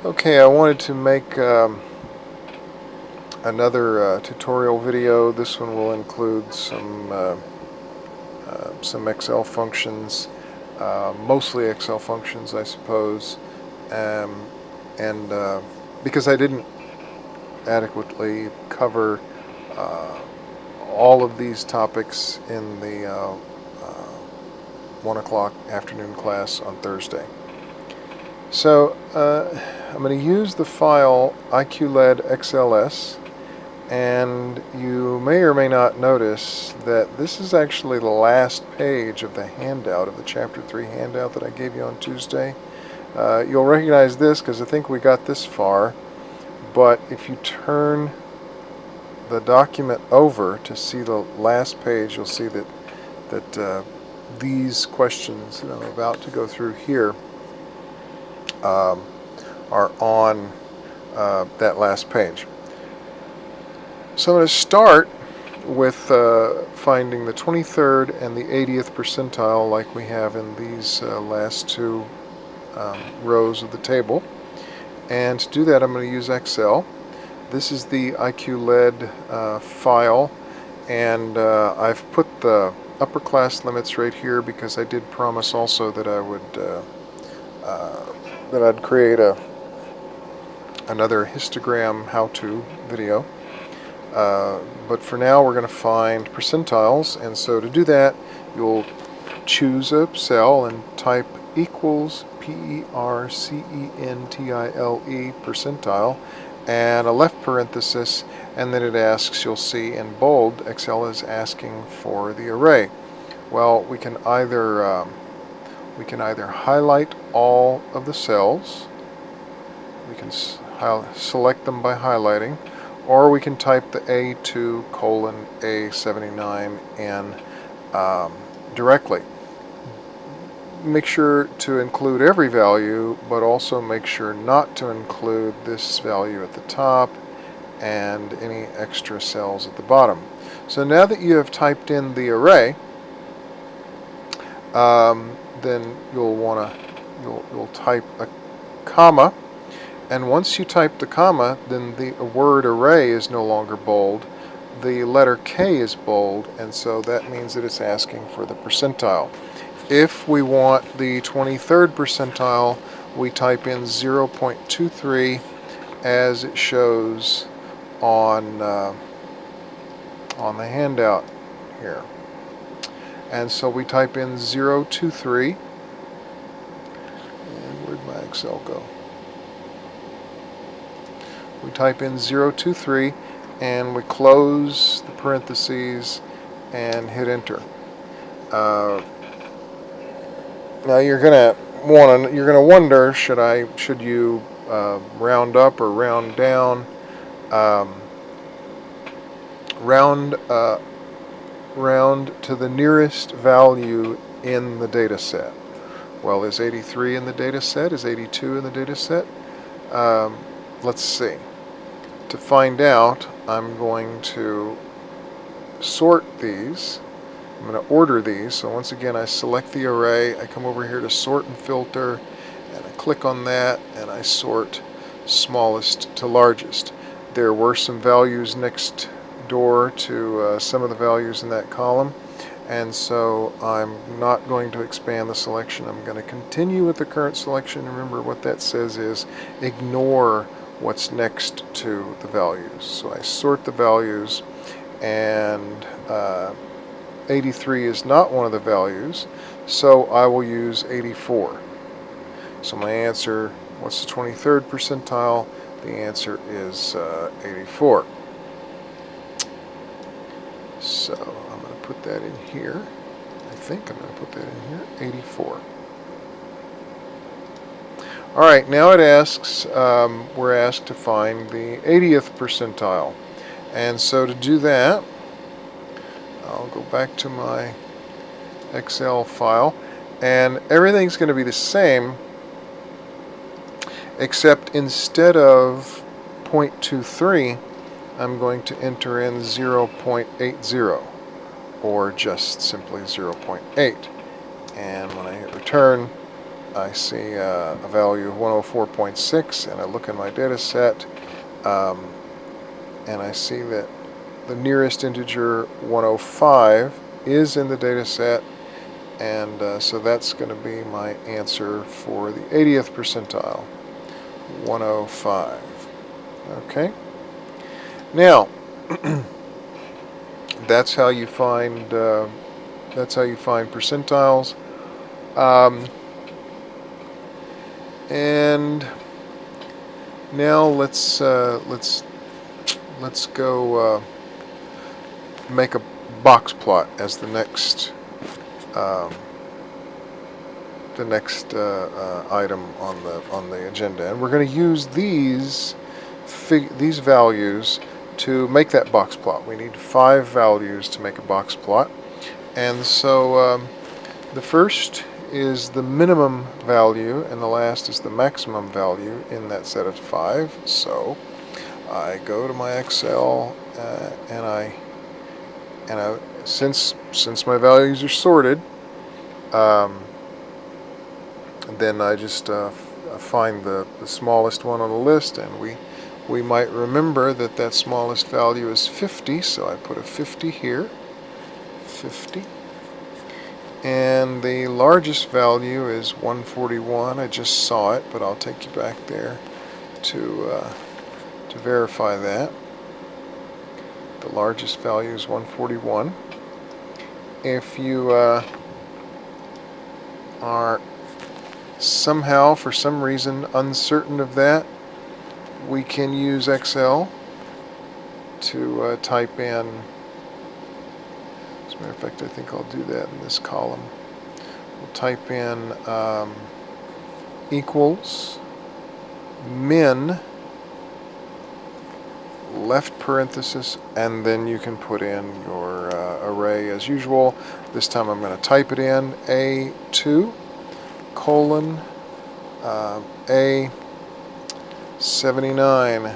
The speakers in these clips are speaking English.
Okay, I wanted to make another tutorial video. This one will include some Excel functions, mostly Excel functions, I suppose, and because I didn't adequately cover uh, all of these topics in the 1 o'clock afternoon class on Thursday. So I'm going to use the file IQLED XLS, and you may or may not notice that this is actually the last page of the handout, of the Chapter 3 handout that I gave you on Tuesday. You'll recognize this because I think we got this far, but if you turn the document over to see the last page, you'll see that these questions that I'm about to go through here are on that last page. So I'm going to start with finding the 23rd and the 80th percentile like we have in these last two rows of the table. And to do that, I'm going to use Excel. This is the IQLED file, and I've put the upper class limits right here because I did promise also that I would that I'd create another histogram how-to video. But for now we're going to find percentiles, and so to do that you'll choose a cell and type equals percentile percentile and a left parenthesis, and then it asks, you'll see in bold, Excel is asking for the array. Well, we can either highlight all of the cells, we can select them by highlighting, or we can type the A2 colon A79N directly. Make sure to include every value, but also make sure not to include this value at the top and any extra cells at the bottom. So now that you have typed in the array, then you'll type a comma, and once you type the comma, then the word array is no longer bold. The letter K is bold, and so that means that it's asking for the percentile. If we want the 23rd percentile, we type in 0.23 as it shows on the handout here. And so we type in 0.23, and where'd my Excel go? We type in 0.23 and we close the parentheses and hit enter. Now you're gonna wonder, should you round up or round down? Round to the nearest value in the data set. Well, is 83 in the data set? Is 82 in the data set? Let's see. To find out, I'm going to sort these. I'm going to order these. So once again, I select the array, I come over here to sort and filter, and I click on that, and I sort smallest to largest. There were some values next door to some of the values in that column, and so I'm not going to expand the selection. I'm going to continue with the current selection. Remember, what that says is ignore what's next to the values. So I sort the values, and 83 is not one of the values, so I will use 84. So my answer, what's the 23rd percentile? The answer is 84. So I'm going to put that in here. I think I'm going to put that in here, 84. Alright, now it asks, we're asked to find the 80th percentile. And so to do that, I'll go back to my Excel file, and everything's going to be the same, except instead of 0.23, I'm going to enter in 0.80, or just simply 0.8. And when I hit return, I see a value of 104.6, and I look in my data set, and I see that the nearest integer 105 is in the data set, and so that's going to be my answer for the 80th percentile, 105. Okay. Now, that's how you find percentiles. And now let's go make a box plot as the next item on the agenda, and we're going to use these values to make that box plot. We need 5 values to make a box plot, and so the first is the minimum value, and the last is the maximum value in that set of 5. So I go to my Excel, and I since my values are sorted, then I just find the smallest one on the list, and we might remember that smallest value is 50, so I put a 50 here, 50. And the largest value is 141. I just saw it, but I'll take you back there to verify that. The largest value is 141. If you are somehow, for some reason, uncertain of that, we can use Excel to type in. As a matter of fact, I think I'll do that in this column. We'll type in equals min, left parenthesis, and then you can put in your array as usual. This time I'm going to type it in, A2 colon A79,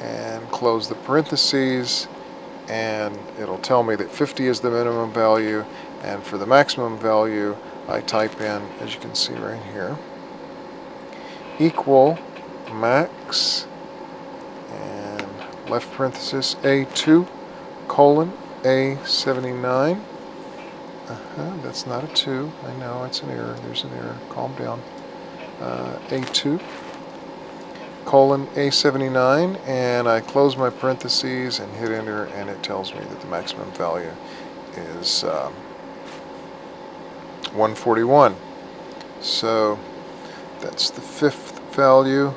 and close the parentheses, and it'll tell me that 50 is the minimum value, and for the maximum value I type in, as you can see right here, equal max, and left parenthesis A2 colon A79. That's not a 2. I know it's an error. There's an error. Calm down. A2 colon A79, and I close my parentheses and hit enter, and it tells me that the maximum value is 141. So that's the 5th value.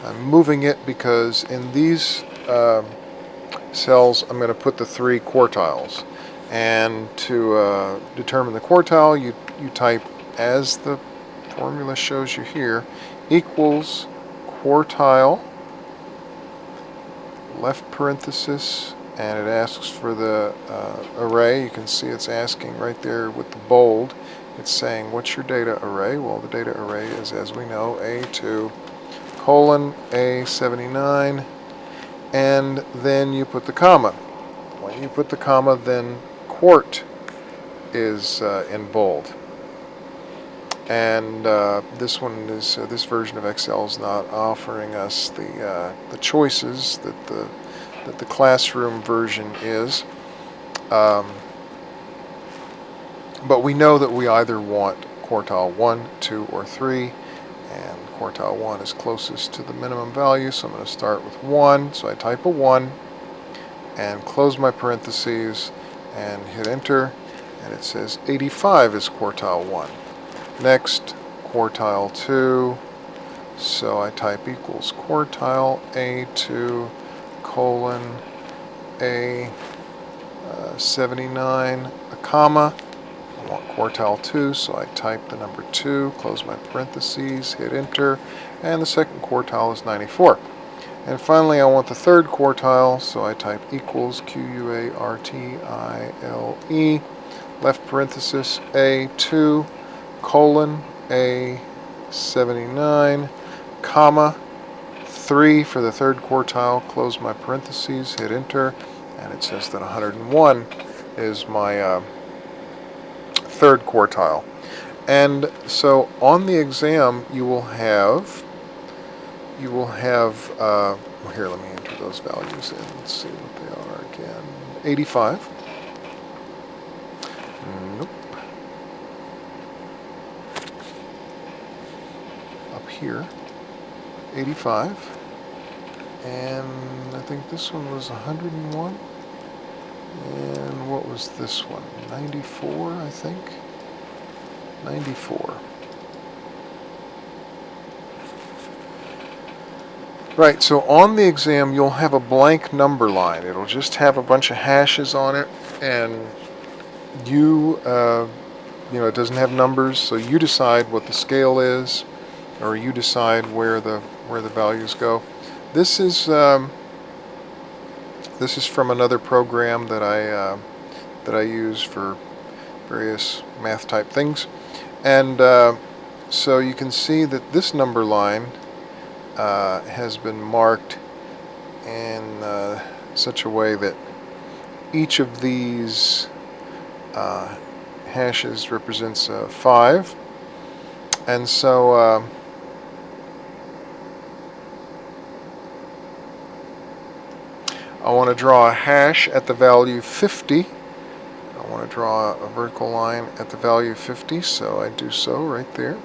I'm moving it because in these cells I'm going to put the 3 quartiles. And to determine the quartile, you type, as the formula shows you here, equals quartile, left parenthesis, and it asks for the array. You can see it's asking right there with the bold. It's saying, what's your data array? Well, the data array is, as we know, A2 colon A79, and then you put the comma. When you put the comma, then quart is in bold. And this one is this version of Excel is not offering us the choices that the classroom version is. But we know that we either want quartile 1, 2, or 3, and quartile 1 is closest to the minimum value, so I'm going to start with 1. So I type a 1 and close my parentheses and hit enter, and it says 85 is quartile 1. Next, quartile 2, so I type equals quartile A2 colon A79, a comma. I want quartile 2, so I type the number 2, close my parentheses, hit enter, and the second quartile is 94. And finally, I want the third quartile, so I type equals QUARTILE, left parenthesis A2 colon A79, comma, 3 for the third quartile, close my parentheses, hit enter, and it says that 101 is my third quartile. And So on the exam, you will have, well, here, let me enter those values in. Let's see what they are again. 85. Nope. Up here, 85. And I think this one was 101. And what was this one? 94, I think. 94. Right, so on the exam you'll have a blank number line. It'll just have a bunch of hashes on it, and it doesn't have numbers, so you decide what the scale is, or you decide where the values go. This is from another program that I use for various math type things, and so you can see that this number line has been marked in such a way that each of these hashes represents 5, and so I want to draw a hash at the value 50. I want to draw a vertical line at the value 50, so I do so right there.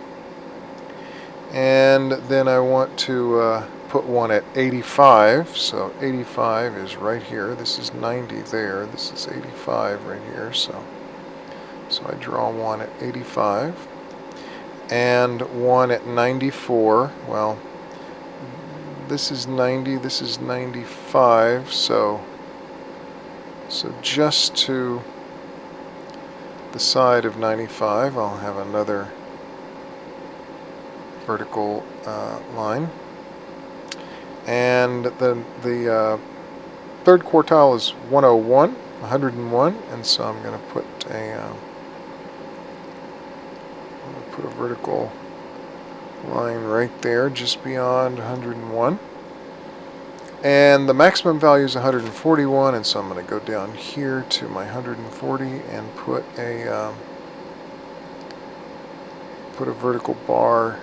And then I want to put one at 85, so 85 is right here. This is 90 there. This is 85 right here, so I draw one at 85. And one at 94. Well, this is 90, this is 95, so just to the side of 95, I'll have another vertical line. And then the third quartile is 101, 101, and so I'm going to put a vertical line right there just beyond 101. And the maximum value is 141, and so I'm going to go down here to my 140 and put a vertical bar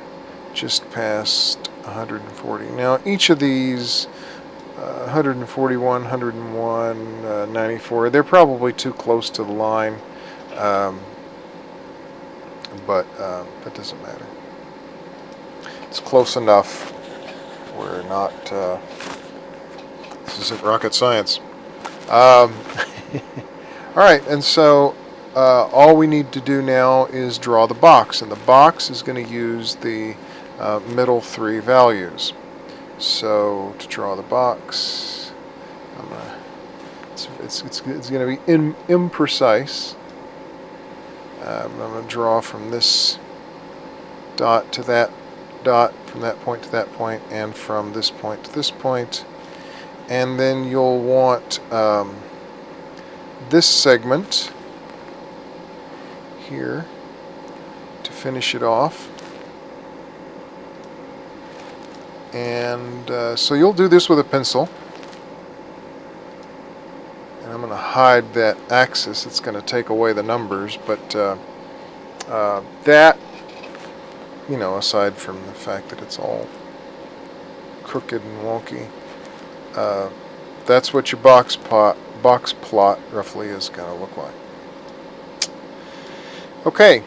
just past 140. Now each of these 141, 101, 94, they're probably too close to the line, but that doesn't matter. It's close enough. We're not, this isn't rocket science. Alright, and so all we need to do now is draw the box, and the box is going to use the middle 3 values. So to draw the box, it's going to be imprecise. I'm going to draw from this dot to that dot, from that point to that point, and from this point to this point. And then you'll want this segment here to finish it off. And so you'll do this with a pencil. And I'm going to hide that axis. It's going to take away the numbers, but that, aside from the fact that it's all crooked and wonky, that's what your box plot roughly is going to look like. Okay.